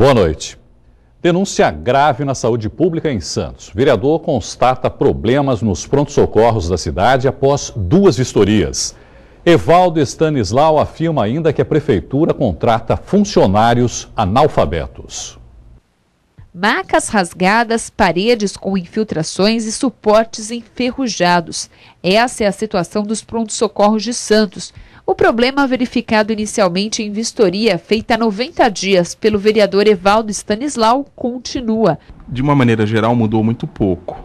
Boa noite. Denúncia grave na saúde pública em Santos. O vereador constata problemas nos prontos-socorros da cidade após 2 vistorias. Evaldo Stanislau afirma ainda que a prefeitura contrata funcionários analfabetos. Macas rasgadas, paredes com infiltrações e suportes enferrujados. Essa é a situação dos prontos-socorros de Santos. O problema verificado inicialmente em vistoria, feita há 90 dias pelo vereador Evaldo Stanislau, continua. De uma maneira geral, mudou muito pouco.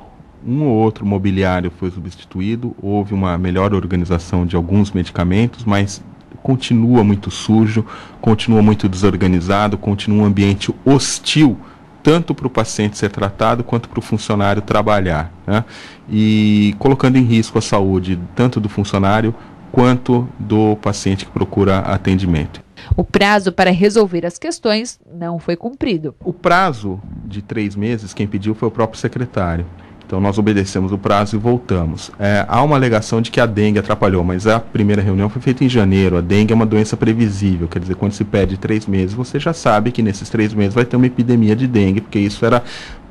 Um ou outro mobiliário foi substituído, houve uma melhor organização de alguns medicamentos, mas continua muito sujo, continua muito desorganizado, continua um ambiente hostil, tanto para o paciente ser tratado quanto para o funcionário trabalhar, né? E colocando em risco a saúde tanto do funcionário quanto do paciente que procura atendimento. O prazo para resolver as questões não foi cumprido. O prazo de 3 meses, quem pediu foi o próprio secretário. Então nós obedecemos o prazo e voltamos. Há uma alegação de que a dengue atrapalhou, mas a primeira reunião foi feita em janeiro. A dengue é uma doença previsível, quer dizer, quando se pede 3 meses, você já sabe que nesses 3 meses vai ter uma epidemia de dengue, porque isso era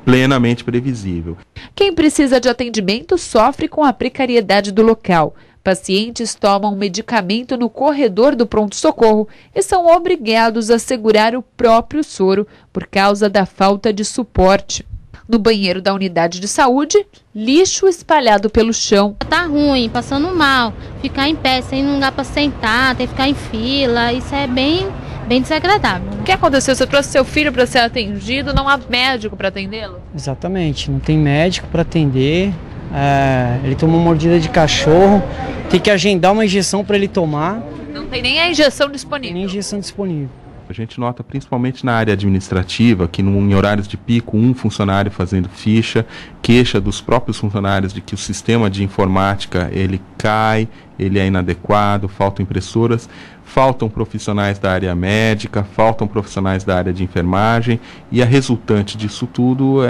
plenamente previsível. Quem precisa de atendimento sofre com a precariedade do local. Pacientes tomam medicamento no corredor do pronto-socorro e são obrigados a segurar o próprio soro por causa da falta de suporte. No banheiro da unidade de saúde, lixo espalhado pelo chão. Tá ruim, passando mal, ficar em pé, sem lugar para sentar, ter que ficar em fila, isso é bem desagradável. O que aconteceu? Você trouxe seu filho para ser atendido, não há médico para atendê-lo? Exatamente, não tem médico para atender, ele tomou uma mordida de cachorro, tem que agendar uma injeção para ele tomar. Não tem nem a injeção disponível. Nem injeção disponível. A gente nota principalmente na área administrativa que em horários de pico, um funcionário fazendo ficha, queixa dos próprios funcionários de que o sistema de informática ele cai, ele é inadequado, faltam impressoras, faltam profissionais da área médica, faltam profissionais da área de enfermagem e a resultante disso tudo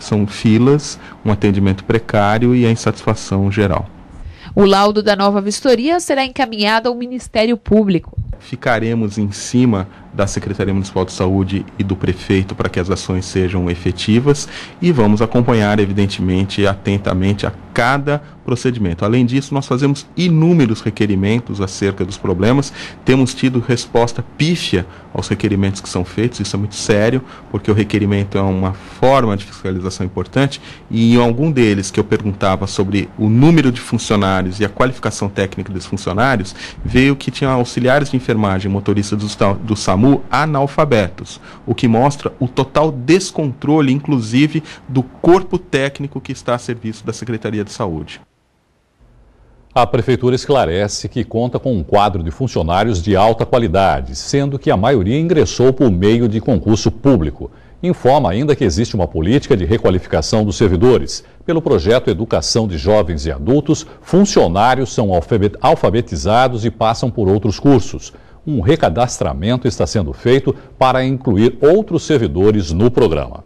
são filas, um atendimento precário e a insatisfação geral. O laudo da nova vistoria será encaminhado ao Ministério Público. Ficaremos em cima da Secretaria Municipal de Saúde e do prefeito para que as ações sejam efetivas e vamos acompanhar, evidentemente, atentamente a cada procedimento. Além disso, nós fazemos inúmeros requerimentos acerca dos problemas, temos tido resposta pífia aos requerimentos que são feitos, isso é muito sério, porque o requerimento é uma forma de fiscalização importante e em algum deles que eu perguntava sobre o número de funcionários e a qualificação técnica dos funcionários, veio que tinha auxiliares de enfermagem, motoristas do SAMU, analfabetos, o que mostra o total descontrole, inclusive, do corpo técnico que está a serviço da Secretaria de Saúde. A Prefeitura esclarece que conta com um quadro de funcionários de alta qualidade, sendo que a maioria ingressou por meio de concurso público. Informa ainda que existe uma política de requalificação dos servidores. Pelo projeto Educação de Jovens e Adultos, funcionários são alfabetizados e passam por outros cursos. Um recadastramento está sendo feito para incluir outros servidores no programa.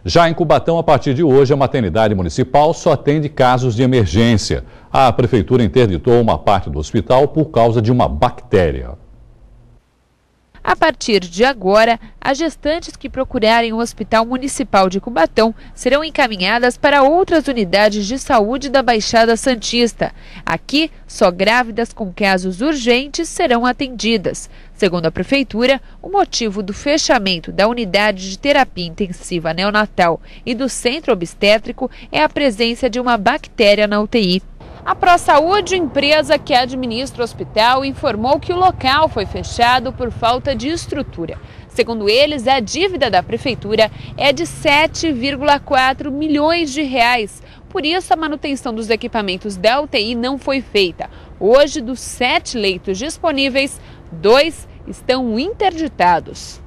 Já em Cubatão, a partir de hoje, a maternidade municipal só atende casos de emergência. A prefeitura interditou uma parte do hospital por causa de uma bactéria. A partir de agora, as gestantes que procurarem o Hospital Municipal de Cubatão serão encaminhadas para outras unidades de saúde da Baixada Santista. Aqui, só grávidas com casos urgentes serão atendidas. Segundo a Prefeitura, o motivo do fechamento da unidade de terapia intensiva neonatal e do centro obstétrico é a presença de uma bactéria na UTI. A ProSaúde, empresa que administra o hospital, informou que o local foi fechado por falta de estrutura. Segundo eles, a dívida da prefeitura é de 7,4 milhões de reais. Por isso, a manutenção dos equipamentos da UTI não foi feita. Hoje, dos 7 leitos disponíveis, 2 estão interditados.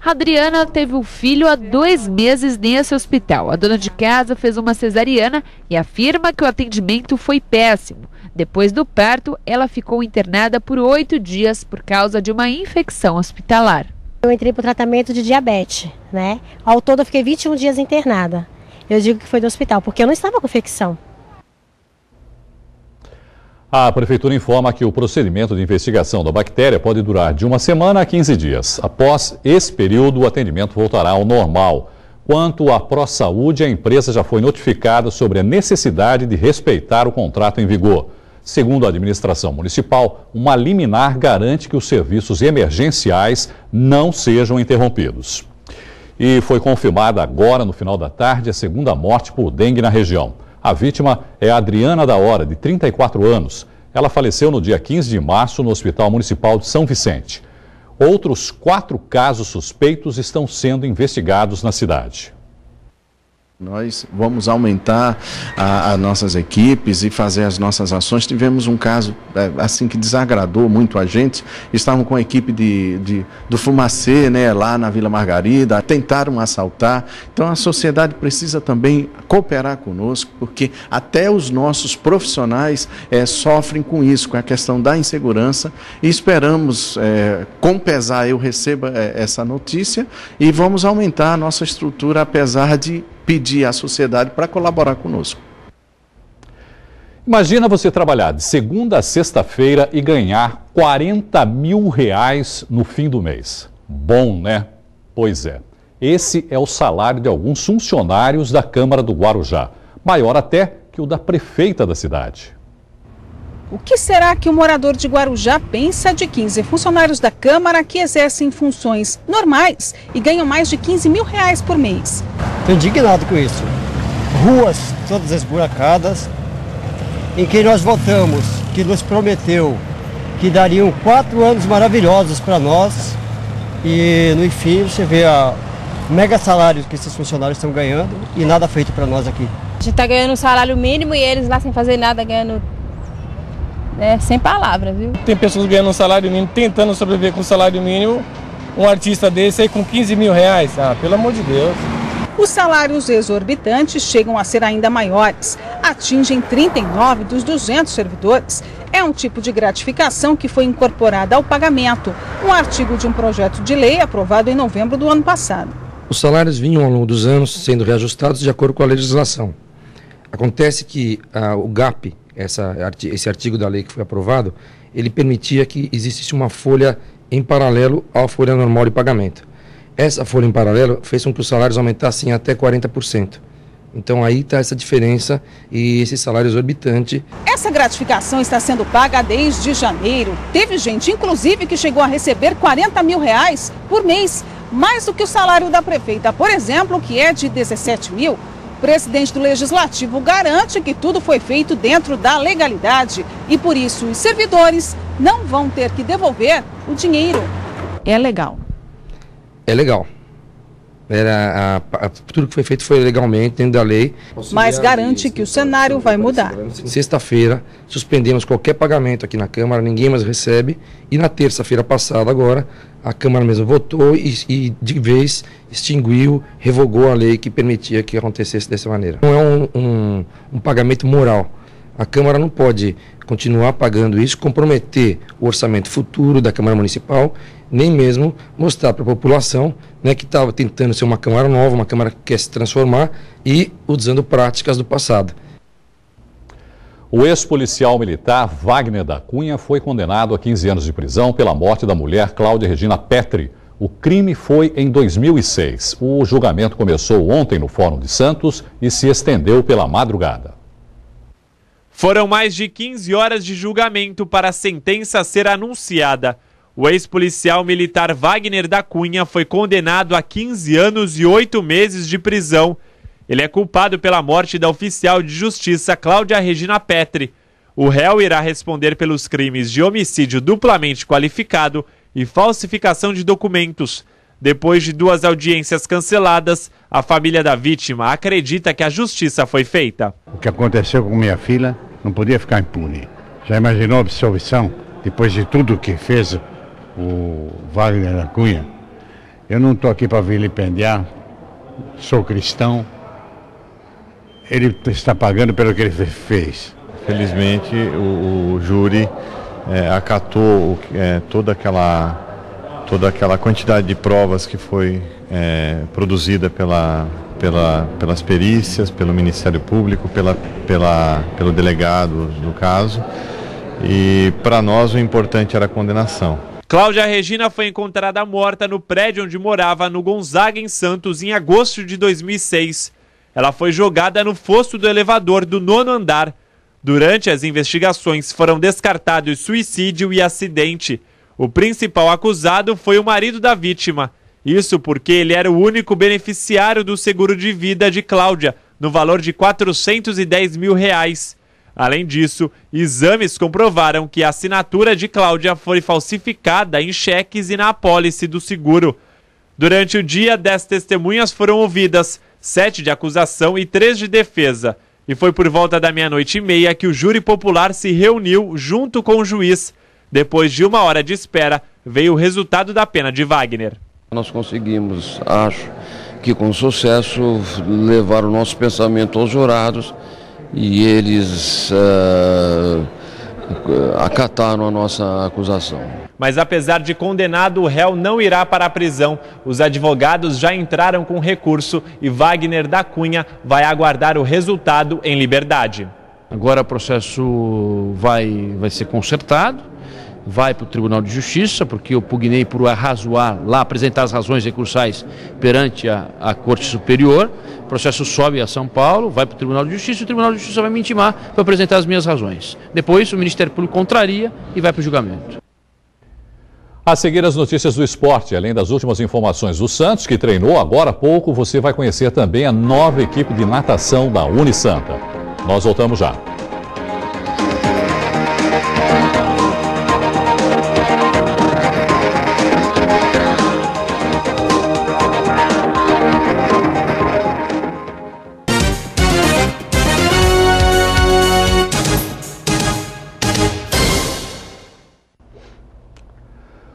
Adriana teve o filho há 2 meses nesse hospital. A dona de casa fez uma cesariana e afirma que o atendimento foi péssimo. Depois do parto, ela ficou internada por 8 dias por causa de uma infecção hospitalar. Eu entrei para o tratamento de diabetes, né? Ao todo eu fiquei 21 dias internada. Eu digo que foi do hospital, porque eu não estava com infecção. A Prefeitura informa que o procedimento de investigação da bactéria pode durar de 1 semana a 15 dias. Após esse período, o atendimento voltará ao normal. Quanto à ProSaúde, a empresa já foi notificada sobre a necessidade de respeitar o contrato em vigor. Segundo a administração municipal, uma liminar garante que os serviços emergenciais não sejam interrompidos. E foi confirmada agora, no final da tarde, a segunda morte por dengue na região. A vítima é a Adriana da Hora, de 34 anos. Ela faleceu no dia 15 de março no Hospital Municipal de São Vicente. Outros 4 casos suspeitos estão sendo investigados na cidade. Nós vamos aumentar as nossas equipes e fazer as nossas ações. Tivemos um caso assim que desagradou muito a gente. Estavam com a equipe do Fumacê, né, lá na Vila Margarida, tentaram assaltar. Então a sociedade precisa também cooperar conosco, porque até os nossos profissionais sofrem com isso, com a questão da insegurança. E esperamos, com pesar, eu receba essa notícia e vamos aumentar a nossa estrutura, apesar de pedir à sociedade para colaborar conosco. Imagina você trabalhar de segunda a sexta-feira e ganhar R$40 mil no fim do mês. Bom, né? Pois é. Esse é o salário de alguns funcionários da Câmara do Guarujá. Maior até que o da prefeita da cidade. O que será que o morador de Guarujá pensa de 15 funcionários da Câmara que exercem funções normais e ganham mais de R$15 mil por mês? Estou indignado com isso. Ruas todas esburacadas, em que nós votamos, que nos prometeu que dariam 4 anos maravilhosos para nós, e no fim você vê a mega salário que esses funcionários estão ganhando e nada feito para nós aqui. A gente está ganhando um salário mínimo e eles lá sem fazer nada ganhando sem palavras, viu? Tem pessoas ganhando um salário mínimo, tentando sobreviver com um salário mínimo, um artista desse aí com R$15 mil. Ah, pelo amor de Deus. Os salários exorbitantes chegam a ser ainda maiores, atingem 39 dos 200 servidores. É um tipo de gratificação que foi incorporada ao pagamento, um artigo de um projeto de lei aprovado em novembro do ano passado. Os salários vinham ao longo dos anos sendo reajustados de acordo com a legislação. Acontece que o GAP, esse artigo da lei que foi aprovado, ele permitia que existisse uma folha em paralelo à folha normal de pagamento. Essa folha em paralelo fez com que os salários aumentassem até 40%. Então aí está essa diferença e esse salário exorbitante. Essa gratificação está sendo paga desde janeiro. Teve gente, inclusive, que chegou a receber R$40 mil por mês, mais do que o salário da prefeita, por exemplo, que é de R$17 mil. O presidente do Legislativo garante que tudo foi feito dentro da legalidade e, por isso, os servidores não vão ter que devolver o dinheiro. É legal. É legal. Tudo que foi feito foi legalmente, dentro da lei. Mas garante que o cenário vai mudar. Sexta-feira, suspendemos qualquer pagamento aqui na Câmara, ninguém mais recebe. E na terça-feira passada, agora, a Câmara mesmo votou e de vez extinguiu, revogou a lei que permitia que acontecesse dessa maneira. Não é um pagamento moral. A Câmara não pode continuar pagando isso, comprometer o orçamento futuro da Câmara Municipal, nem mesmo mostrar para a população, né, que estava tentando ser uma Câmara nova, uma Câmara que quer se transformar e usando práticas do passado. O ex-policial militar Wagner da Cunha foi condenado a 15 anos de prisão pela morte da mulher Cláudia Regina Petri. O crime foi em 2006. O julgamento começou ontem no Fórum de Santos e se estendeu pela madrugada. Foram mais de 15 horas de julgamento para a sentença ser anunciada. O ex-policial militar Wagner da Cunha foi condenado a 15 anos e 8 meses de prisão. Ele é culpado pela morte da oficial de justiça Cláudia Regina Petri. O réu irá responder pelos crimes de homicídio duplamente qualificado e falsificação de documentos. Depois de 2 audiências canceladas, a família da vítima acredita que a justiça foi feita. O que aconteceu com minha filha não podia ficar impune. Já imaginou a absolvição depois de tudo que fez o Wagner da Cunha? Eu não estou aqui para vilipendiar, sou cristão. Ele está pagando pelo que ele fez. Felizmente o júri acatou toda aquela quantidade de provas que foi produzida pelas perícias, pelo Ministério Público, pelo delegado do caso, e para nós o importante era a condenação. Cláudia Regina foi encontrada morta no prédio onde morava no Gonzaga, em Santos, em agosto de 2006. Ela foi jogada no fosso do elevador do 9º andar. Durante as investigações foram descartados suicídio e acidente. O principal acusado foi o marido da vítima. Isso porque ele era o único beneficiário do seguro de vida de Cláudia, no valor de R$ 410 mil. Além disso, exames comprovaram que a assinatura de Cláudia foi falsificada em cheques e na apólice do seguro. Durante o dia, 10 testemunhas foram ouvidas, 7 de acusação e 3 de defesa. E foi por volta da 00:30 que o júri popular se reuniu junto com o juiz. Depois de 1 hora de espera, veio o resultado da pena de Wagner. Nós conseguimos, acho que com sucesso, levar o nosso pensamento aos jurados e eles acataram a nossa acusação. Mas apesar de condenado, o réu não irá para a prisão. Os advogados já entraram com recurso e Wagner da Cunha vai aguardar o resultado em liberdade. Agora o processo vai ser consertado, vai para o Tribunal de Justiça, porque eu pugnei por arrazoar lá, apresentar as razões recursais perante a Corte Superior. O processo sobe a São Paulo, vai para o Tribunal de Justiça, e o Tribunal de Justiça vai me intimar para apresentar as minhas razões. Depois o Ministério Público contraria e vai para o julgamento. A seguir as notícias do esporte, além das últimas informações do Santos, que treinou agora há pouco, você vai conhecer também a nova equipe de natação da Unisanta. Nós voltamos já.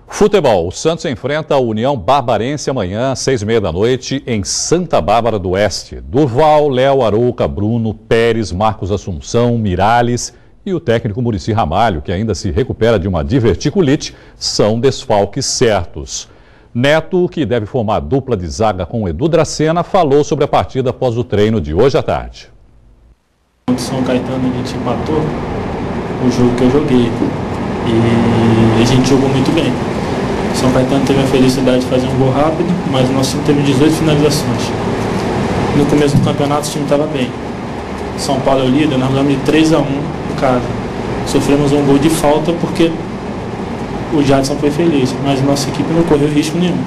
Futebol. O Santos enfrenta a União Barbarense amanhã, às 18h30, em Santa Bárbara do Oeste. Durval, Léo, Arouca, Bruno, Pérez, Marcos Assunção, Miralles e o técnico Muricy Ramalho, que ainda se recupera de uma diverticulite, são desfalques certos. Neto, que deve formar dupla de zaga com Edu Dracena, falou sobre a partida após o treino de hoje à tarde. Contra o São Caetano a gente empatou o jogo que eu joguei e a gente jogou muito bem. São Caetano teve a felicidade de fazer um gol rápido, mas o nosso time teve 18 finalizações. No começo do campeonato o time estava bem. São Paulo é o líder, nós ganhamos de 3-1 em casa. Sofremos um gol de falta porque o Jadson foi feliz, mas nossa equipe não correu risco nenhum.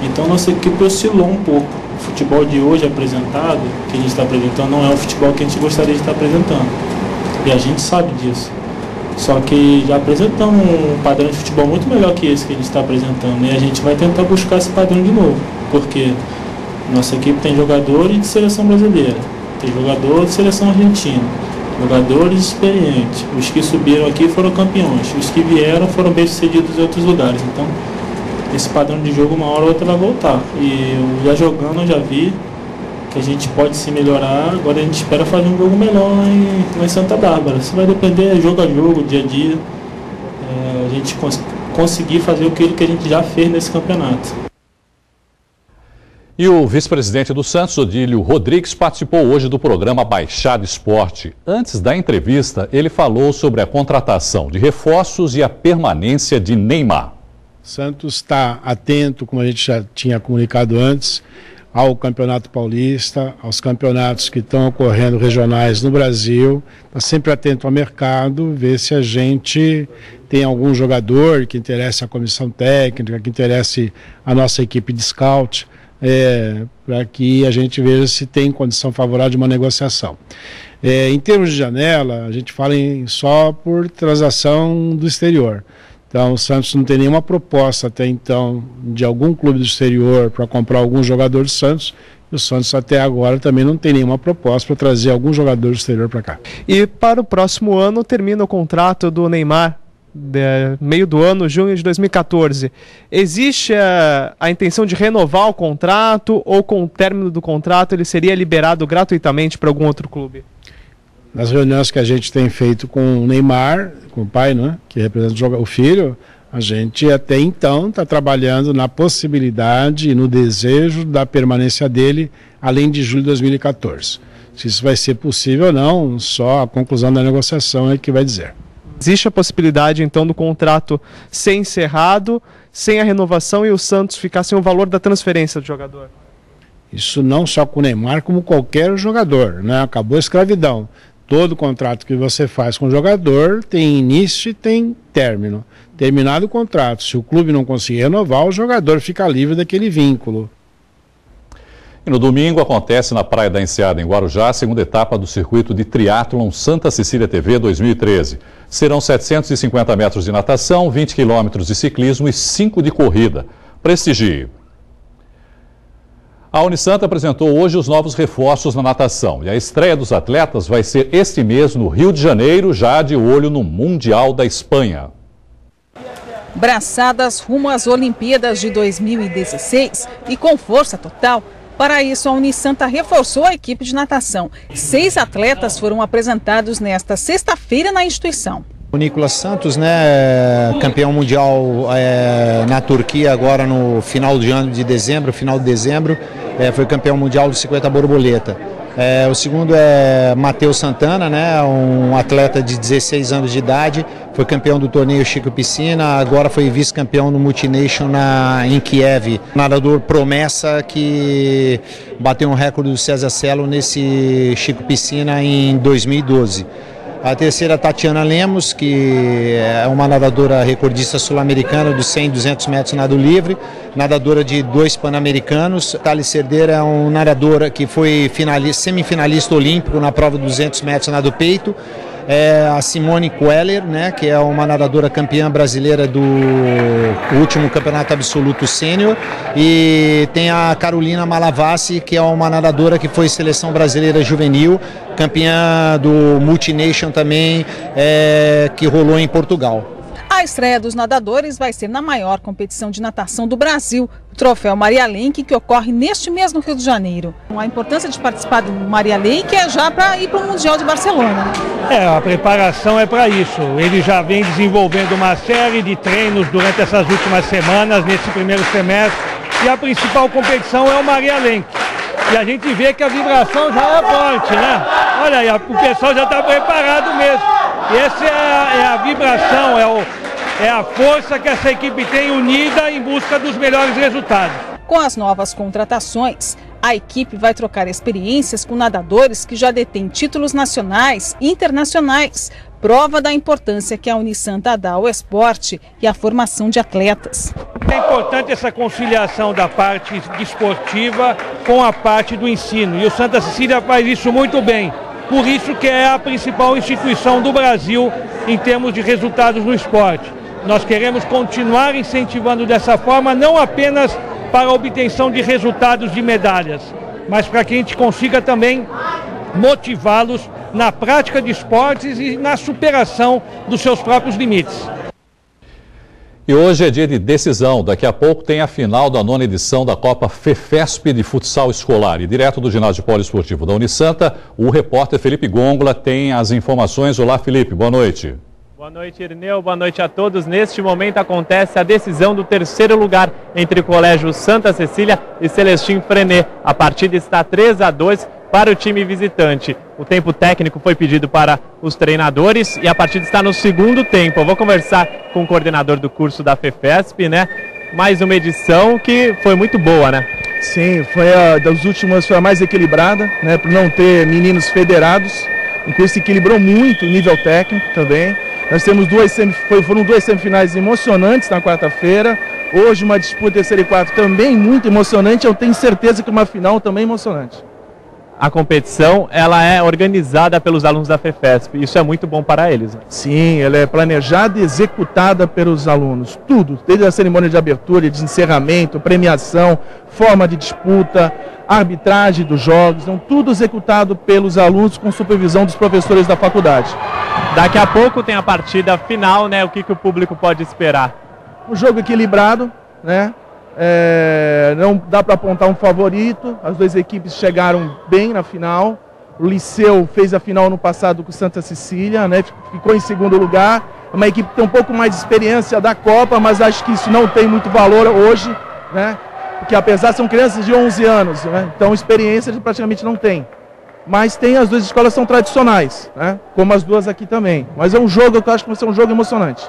Então nossa equipe oscilou um pouco. O futebol de hoje apresentado, que a gente está apresentando, não é o futebol que a gente gostaria de estar apresentando. E a gente sabe disso. Só que já apresentamos um padrão de futebol muito melhor que esse que a gente está apresentando. E a gente vai tentar buscar esse padrão de novo. Porque nossa equipe tem jogadores de seleção brasileira, tem jogadores de seleção argentina, jogadores experientes. Os que subiram aqui foram campeões. Os que vieram foram bem-sucedidos em outros lugares. Então, esse padrão de jogo, uma hora ou outra, vai voltar. E eu já jogando, eu já vi que a gente pode se melhorar. Agora a gente espera fazer um jogo melhor lá em Santa Bárbara. Isso vai depender jogo a jogo, dia a dia. A gente conseguir fazer aquilo que a gente já fez nesse campeonato. E o vice-presidente do Santos, Odílio Rodrigues, participou hoje do programa Baixada Esporte. Antes da entrevista, ele falou sobre a contratação de reforços e a permanência de Neymar. Santos está atento, como a gente já tinha comunicado antes, ao Campeonato Paulista, aos campeonatos que estão ocorrendo regionais no Brasil. Está sempre atento ao mercado, ver se a gente tem algum jogador que interesse a comissão técnica, que interesse a nossa equipe de scout, para que a gente veja se tem condição favorável de uma negociação. Em termos de janela, a gente fala só por transação do exterior. Então, o Santos não tem nenhuma proposta até então de algum clube do exterior para comprar algum jogador do Santos. E o Santos até agora também não tem nenhuma proposta para trazer algum jogador do exterior para cá. E para o próximo ano termina o contrato do Neymar, meio do ano, junho de 2014. Existe a intenção de renovar o contrato ou com o término do contrato ele seria liberado gratuitamente para algum outro clube? Nas reuniões que a gente tem feito com o Neymar, com o pai, né, que representa o filho, a gente até então está trabalhando na possibilidade e no desejo da permanência dele além de julho de 2014. Se isso vai ser possível ou não, só a conclusão da negociação é que vai dizer. Existe a possibilidade, então, do contrato ser encerrado, sem a renovação, e o Santos ficar sem o valor da transferência do jogador? Isso não só com o Neymar, como qualquer jogador, né? Acabou a escravidão. Todo contrato que você faz com o jogador tem início e tem término. Terminado o contrato, se o clube não conseguir renovar, o jogador fica livre daquele vínculo. E no domingo acontece na Praia da Enseada, em Guarujá, a segunda etapa do circuito de triatlon Santa Cecília TV 2013. Serão 750 metros de natação, 20 quilômetros de ciclismo e 5 de corrida. Prestigie. A Unisanta apresentou hoje os novos reforços na natação e a estreia dos atletas vai ser este mês no Rio de Janeiro, já de olho no Mundial da Espanha. Braçadas rumo às Olimpíadas de 2016 e com força total. Para isso, a Unisanta reforçou a equipe de natação. 6 atletas foram apresentados nesta sexta-feira na instituição. O Nicolas Santos, né, campeão mundial na Turquia agora no final de dezembro, foi campeão mundial de 50 borboleta. O segundo é Matheus Santana, né, um atleta de 16 anos de idade, foi campeão do torneio Chico Piscina, agora foi vice-campeão no Multination em Kiev. Nadador promessa que bateu um recorde do César Cielo nesse Chico Piscina em 2012. A terceira, Tatiana Lemos, que é uma nadadora recordista sul-americana dos 100 e 200 metros nado livre, nadadora de 2 pan-americanos. Thales Cerdeira é um nadador que foi semifinalista olímpico na prova de 200 metros nado peito. A Simone Queller, né, que é uma nadadora campeã brasileira do último campeonato absoluto sênior, e tem a Carolina Malavasi, que é uma nadadora que foi seleção brasileira juvenil, campeã do Multination também, que rolou em Portugal. A estreia dos nadadores vai ser na maior competição de natação do Brasil, o Troféu Maria Lenk, que ocorre neste mês no Rio de Janeiro. A importância de participar do Maria Lenk é já para ir para o Mundial de Barcelona. A preparação é para isso. Ele já vem desenvolvendo uma série de treinos durante essas últimas semanas, nesse primeiro semestre, e a principal competição é o Maria Lenk. E a gente vê que a vibração já é forte, né? Olha aí, o pessoal já está preparado mesmo. E essa é a vibração, é a força que essa equipe tem unida em busca dos melhores resultados. Com as novas contratações, a equipe vai trocar experiências com nadadores que já detêm títulos nacionais e internacionais, prova da importância que a Unisanta dá ao esporte e à formação de atletas. É importante essa conciliação da parte esportiva com a parte do ensino, e o Santa Cecília faz isso muito bem. Por isso que é a principal instituição do Brasil em termos de resultados no esporte. Nós queremos continuar incentivando dessa forma, não apenas para a obtenção de resultados de medalhas, mas para que a gente consiga também motivá-los na prática de esportes e na superação dos seus próprios limites. E hoje é dia de decisão. Daqui a pouco tem a final da 9ª edição da Copa FEFESP de futsal escolar. E direto do ginásio poliesportivo da Unisanta, o repórter Felipe Gongola tem as informações. Olá, Felipe, boa noite. Boa noite, Irineu. Boa noite a todos. Neste momento acontece a decisão do terceiro lugar entre o Colégio Santa Cecília e Celestim Frenet. A partida está 3-2 para o time visitante. O tempo técnico foi pedido para os treinadores e a partida está no segundo tempo. Eu vou conversar com o coordenador do curso da FEFESP, né? Mais uma edição que foi muito boa, né? Sim, das últimas foi a mais equilibrada, né? Por não ter meninos federados, o curso equilibrou muito o nível técnico também. Nós temos foram 2 semifinais emocionantes na quarta-feira. Hoje uma disputa terceiro e quarto também muito emocionante. Eu tenho certeza que uma final também emocionante. A competição, ela é organizada pelos alunos da FEFESP. Isso é muito bom para eles, né? Sim, ela é planejada e executada pelos alunos. Tudo, desde a cerimônia de abertura, de encerramento, premiação, forma de disputa, arbitragem dos jogos. Então, tudo executado pelos alunos com supervisão dos professores da faculdade. Daqui a pouco tem a partida final, né? O que o público pode esperar? Um jogo equilibrado, né? Não dá para apontar um favorito. As 2 equipes chegaram bem na final. O Liceu fez a final no passado com o Santa Cecília, né? Ficou em segundo lugar. É uma equipe que tem um pouco mais de experiência da Copa, mas acho que isso não tem muito valor hoje, né? Porque apesar são crianças de 11 anos, né? Então experiência eles praticamente não tem. mas as duas escolas são tradicionais, né? Como as duas aqui também. Mas é um jogo que eu acho que vai ser um jogo emocionante.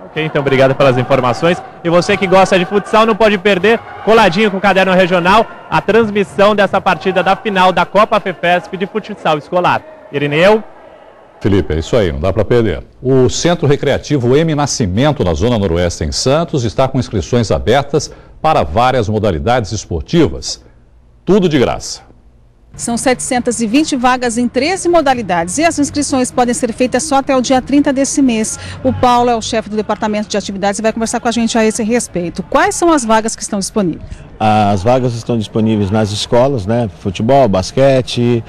Ok, então obrigado pelas informações. E você que gosta de futsal não pode perder, coladinho com o Caderno Regional, a transmissão dessa partida da final da Copa FEFESP de futsal escolar. Irineu. Felipe, é isso aí, não dá para perder. O Centro Recreativo M. Nascimento, na Zona Noroeste, em Santos, está com inscrições abertas para várias modalidades esportivas. Tudo de graça. São 720 vagas em 13 modalidades e as inscrições podem ser feitas só até o dia 30 desse mês. O Paulo é o chefe do Departamento de Atividades e vai conversar com a gente a esse respeito. Quais são as vagas que estão disponíveis? As vagas estão disponíveis nas escolas, né? Futebol, basquete,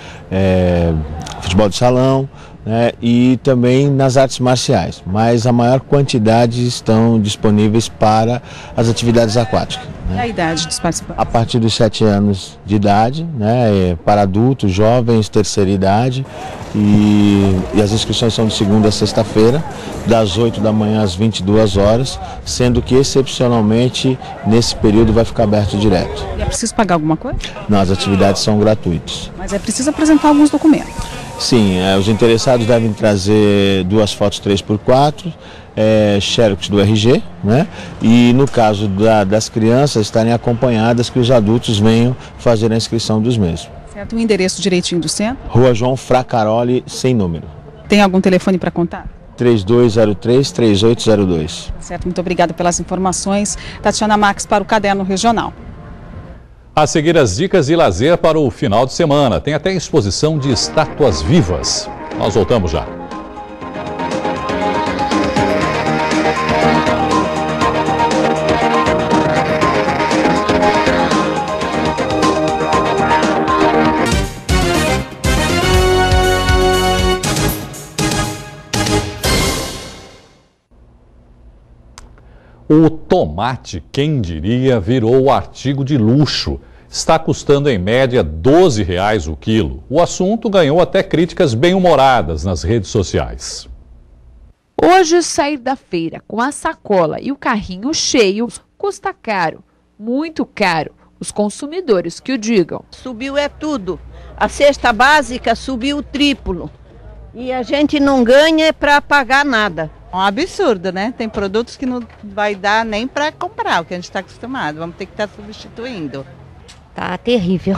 futebol de salão, né? E também nas artes marciais. Mas a maior quantidade estão disponíveis para as atividades aquáticas. E a idade dos participantes? A partir dos 7 anos de idade, né? Para adultos, jovens, terceira idade. E as inscrições são de segunda a sexta-feira, das 8 da manhã às 22 horas, sendo que excepcionalmente nesse período vai ficar aberto direto. E é preciso pagar alguma coisa? Não, as atividades são gratuitas. Mas é preciso apresentar alguns documentos. Sim, os interessados devem trazer 2 fotos 3x4, xerox do RG, né? E no caso das crianças estarem acompanhadas, que os adultos venham fazer a inscrição dos mesmos. Certo, o endereço direitinho do centro? Rua João Fracaroli, sem número. Tem algum telefone para contar? 3203-3802. Certo, muito obrigada pelas informações. Tatiana Max para o Caderno Regional. A seguir, as dicas de lazer para o final de semana. Tem até exposição de estátuas vivas. Nós voltamos já. O tomate, quem diria, virou o artigo de luxo. Está custando em média R$ 12,00 o quilo. O assunto ganhou até críticas bem-humoradas nas redes sociais. Hoje, sair da feira com a sacola e o carrinho cheio custa caro, muito caro. Os consumidores que o digam. Subiu tudo. A cesta básica subiu o triplo. E a gente não ganha para pagar nada. É um absurdo, né? Tem produtos que não vai dar nem para comprar, o que a gente está acostumado. Vamos ter que estar substituindo. Tá terrível.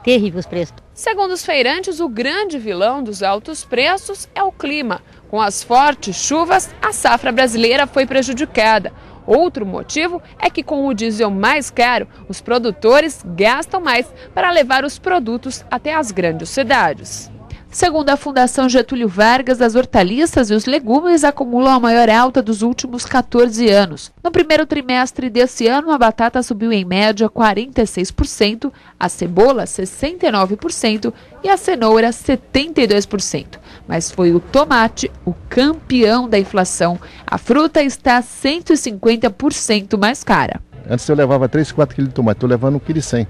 Terrível os preços. Segundo os feirantes, o grande vilão dos altos preços é o clima. Com as fortes chuvas, a safra brasileira foi prejudicada. Outro motivo é que com o diesel mais caro, os produtores gastam mais para levar os produtos até as grandes cidades. Segundo a Fundação Getúlio Vargas, as hortaliças e os legumes acumulam a maior alta dos últimos 14 anos. No primeiro trimestre desse ano, a batata subiu em média 46%, a cebola 69% e a cenoura 72%. Mas foi o tomate o campeão da inflação. A fruta está 150% mais cara. Antes eu levava 3, 4 quilos de tomate, estou levando 1,1 kg.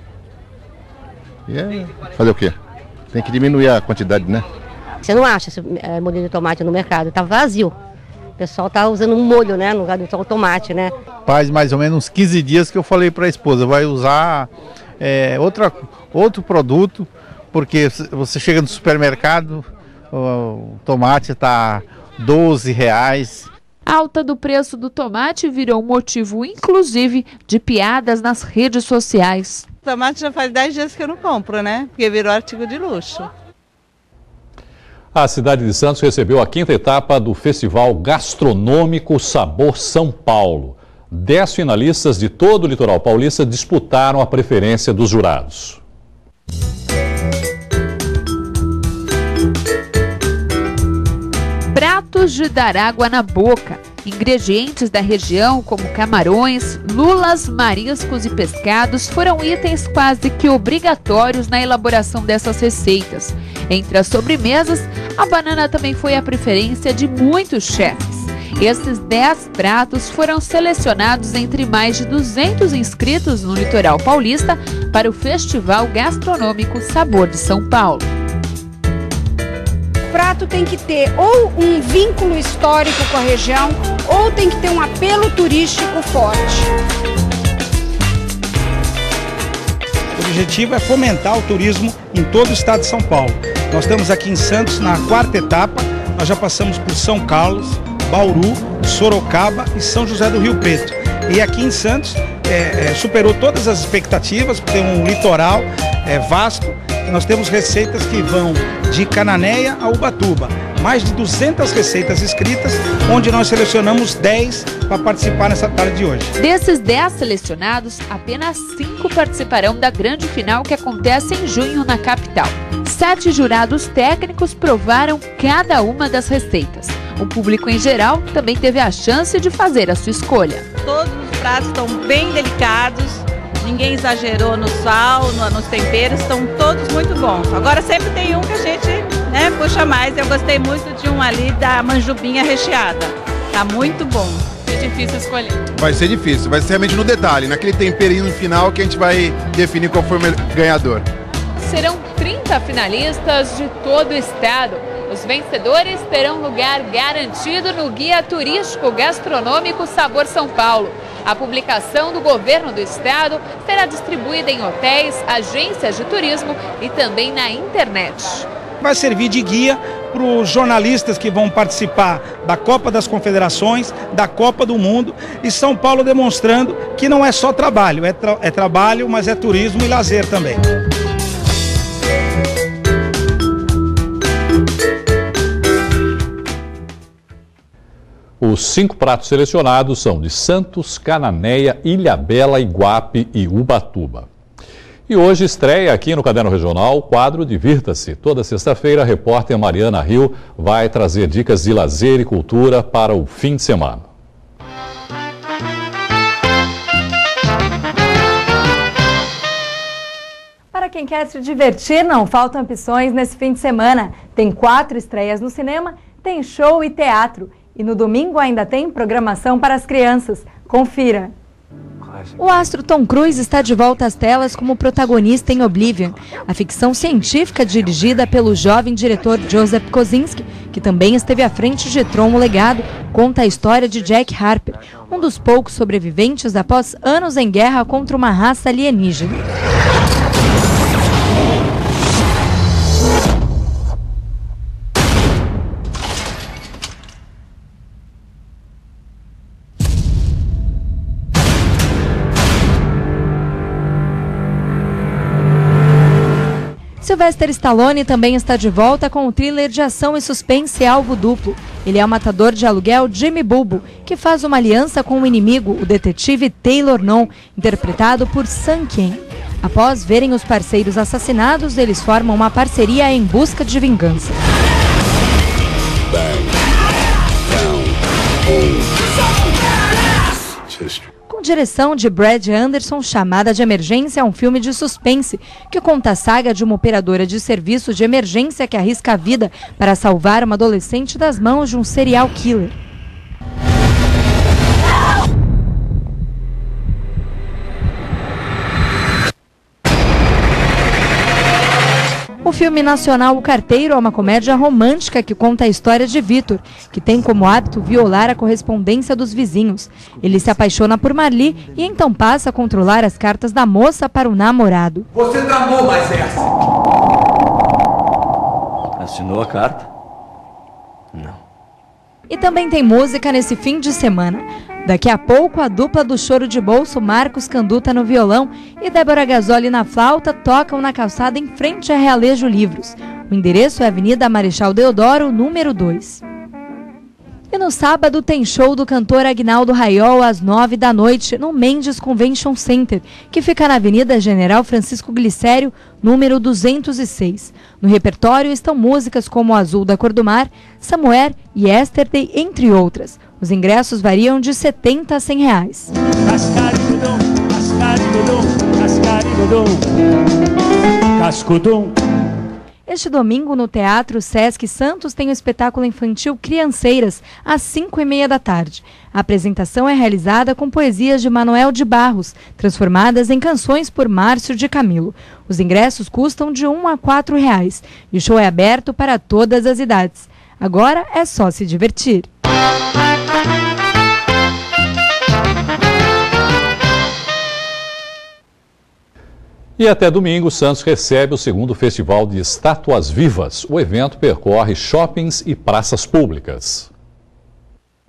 Fazer o quê? Tem que diminuir a quantidade, né? Você não acha esse molho de tomate no mercado, está vazio. O pessoal está usando um molho, né, no lugar do tomate, né? Faz mais ou menos uns 15 dias que eu falei para a esposa, vai usar outro produto, porque você chega no supermercado, o tomate está R$ 12,00. A alta do preço do tomate virou motivo, inclusive, de piadas nas redes sociais. Tomate já faz 10 dias que eu não compro, né? Porque virou artigo de luxo. A cidade de Santos recebeu a 5ª etapa do Festival Gastronômico Sabor São Paulo. 10 finalistas de todo o litoral paulista disputaram a preferência dos jurados. Pratos de dar água na boca. Ingredientes da região, como camarões, lulas, mariscos e pescados, foram itens quase que obrigatórios na elaboração dessas receitas. Entre as sobremesas, a banana também foi a preferência de muitos chefes. Esses 10 pratos foram selecionados entre mais de 200 inscritos no litoral paulista para o Festival Gastronômico Sabor de São Paulo. O prato tem que ter ou um vínculo histórico com a região, ou tem que ter um apelo turístico forte. objetivo é fomentar o turismo em todo o estado de São Paulo. Nós estamos aqui em Santos na 4ª etapa, nós já passamos por São Carlos, Bauru, Sorocaba e São José do Rio Preto. E aqui em Santos superou todas as expectativas, tem um litoral vasto, nós temos receitas que vão de Cananéia a Ubatuba. Mais de 200 receitas escritas, onde nós selecionamos 10 para participar nessa tarde de hoje. Desses 10 selecionados, apenas 5 participarão da grande final que acontece em junho na capital. 7 jurados técnicos provaram cada uma das receitas. O público em geral também teve a chance de fazer a sua escolha. Todos os pratos estão bem delicados, ninguém exagerou no sal, nos temperos, estão todos muito bons. Agora sempre tem um que a gente puxa mais. Eu gostei muito de um ali da manjubinha recheada. Tá muito bom. É difícil escolher. Vai ser difícil, vai ser realmente no detalhe, naquele temperinho no final que a gente vai definir qual foi o ganhador. Serão 30 finalistas de todo o estado. Os vencedores terão lugar garantido no Guia Turístico Gastronômico Sabor São Paulo. A publicação do governo do estado será distribuída em hotéis, agências de turismo e também na internet. Vai servir de guia para os jornalistas que vão participar da Copa das Confederações, da Copa do Mundo, e São Paulo demonstrando que não é só trabalho, é trabalho, mas é turismo e lazer também. Os 5 pratos selecionados são de Santos, Cananéia, Ilhabela, Iguape e Ubatuba. E hoje estreia aqui no Caderno Regional o quadro Divirta-se. Toda sexta-feira, a repórter Mariana Rio vai trazer dicas de lazer e cultura para o fim de semana. Para quem quer se divertir, não faltam opções nesse fim de semana. Tem 4 estreias no cinema, tem show e teatro. E no domingo ainda tem programação para as crianças. Confira! O astro Tom Cruise está de volta às telas como protagonista em Oblivion, a ficção científica dirigida pelo jovem diretor Joseph Kosinski, que também esteve à frente de Tron: O Legado, conta a história de Jack Harper, um dos poucos sobreviventes após anos em guerra contra uma raça alienígena. Sylvester Stallone também está de volta com o thriller de ação e suspense Alvo Duplo. Ele é o matador de aluguel Jimmy Bulbo, que faz uma aliança com o inimigo, o detetive Taylor Non, interpretado por Sun Ken. Após verem os parceiros assassinados, eles formam uma parceria em busca de vingança. Com direção de Brad Anderson, Chamada de Emergência é um filme de suspense que conta a saga de uma operadora de serviço de emergência que arrisca a vida para salvar uma adolescente das mãos de um serial killer. O filme nacional O Carteiro é uma comédia romântica que conta a história de Vitor, que tem como hábito violar a correspondência dos vizinhos. Ele se apaixona por Marli e então passa a controlar as cartas da moça para o namorado. Você tramou mais essa? Assinou a carta? Não. E também tem música nesse fim de semana. Daqui a pouco, a dupla do Choro de Bolso, Marcos Canduta no violão e Débora Gasoli na flauta, tocam na calçada em frente a Realejo Livros. O endereço é Avenida Marechal Deodoro, número 2. E no sábado tem show do cantor Agnaldo Raiol às 9 da noite no Mendes Convention Center, que fica na Avenida General Francisco Glicério, número 206. No repertório estão músicas como Azul da Cor do Mar, Samuel e Yesterday, entre outras. Os ingressos variam de R$ 70 a R$ 100 reais. Este domingo, no Teatro Sesc Santos, tem o espetáculo infantil Crianceiras, às 5h30 da tarde. A apresentação é realizada com poesias de Manuel de Barros, transformadas em canções por Márcio de Camilo. Os ingressos custam de R$ 1 a R$ 4 reais, e o show é aberto para todas as idades. Agora é só se divertir. E até domingo, Santos recebe o segundo Festival de Estátuas Vivas. O evento percorre shoppings e praças públicas.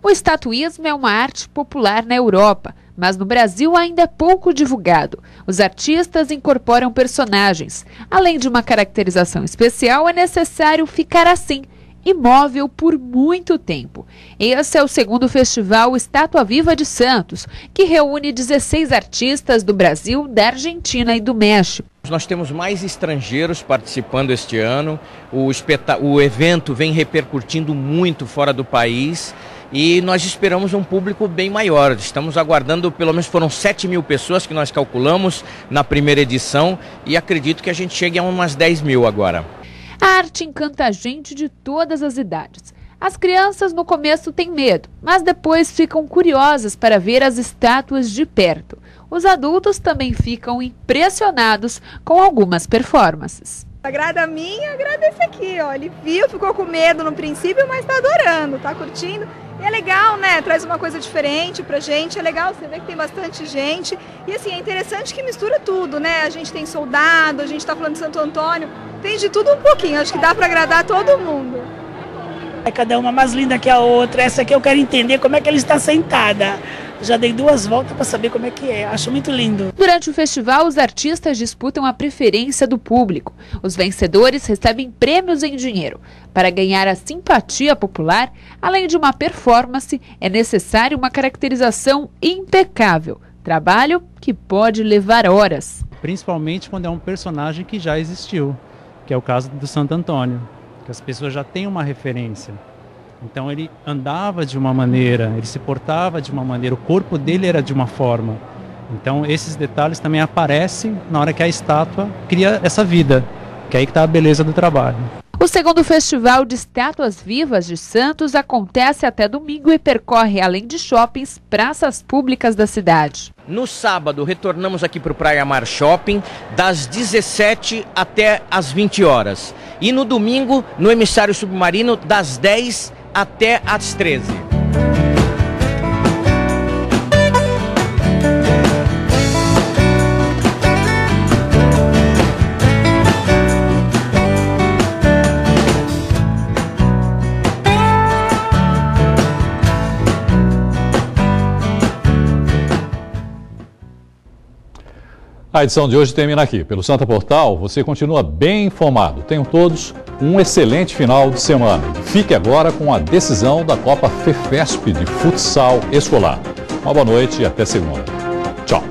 O estatuísmo é uma arte popular na Europa, mas no Brasil ainda é pouco divulgado. Os artistas incorporam personagens. Além de uma caracterização especial, é necessário ficar assim, imóvel por muito tempo. Esse é o segundo Festival Estátua Viva de Santos, que reúne 16 artistas do Brasil, da Argentina e do México. Nós temos mais estrangeiros participando este ano, o evento vem repercutindo muito fora do país e nós esperamos um público bem maior. Estamos aguardando, pelo menos foram 7 mil pessoas que nós calculamos na primeira edição e acredito que a gente chegue a umas 10 mil agora. A arte encanta a gente de todas as idades. As crianças no começo têm medo, mas depois ficam curiosas para ver as estátuas de perto. Os adultos também ficam impressionados com algumas performances. Agrada a mim, agrada esse aqui, ó. Ele viu, ficou com medo no princípio, mas tá adorando, tá curtindo. E é legal, né? Traz uma coisa diferente pra gente, é legal, você vê que tem bastante gente. E assim, é interessante que mistura tudo, né? A gente tem soldado, a gente tá falando de Santo Antônio, tem de tudo um pouquinho, acho que dá pra agradar todo mundo. Cada uma mais linda que a outra, essa aqui eu quero entender como é que ela está sentada. Já dei 2 voltas para saber como é que é, acho muito lindo. Durante o festival, os artistas disputam a preferência do público. Os vencedores recebem prêmios em dinheiro. Para ganhar a simpatia popular, além de uma performance, é necessário uma caracterização impecável. Trabalho que pode levar horas. Principalmente quando é um personagem que já existiu, que é o caso do Santo Antônio, que as pessoas já têm uma referência. Então ele andava de uma maneira, ele se portava de uma maneira, o corpo dele era de uma forma. Então esses detalhes também aparecem na hora que a estátua cria essa vida, que é aí que está a beleza do trabalho. O segundo Festival de Estátuas Vivas de Santos acontece até domingo e percorre, além de shoppings, praças públicas da cidade. No sábado, retornamos aqui para o Praia Mar Shopping, das 17 até as 20 horas. E no domingo, no Emissário Submarino, das 10 até as 13. A edição de hoje termina aqui. Pelo Santa Portal, você continua bem informado. Tenham todos um excelente final de semana. Fique agora com a decisão da Copa FEFESP de futsal escolar. Uma boa noite e até segunda. Tchau.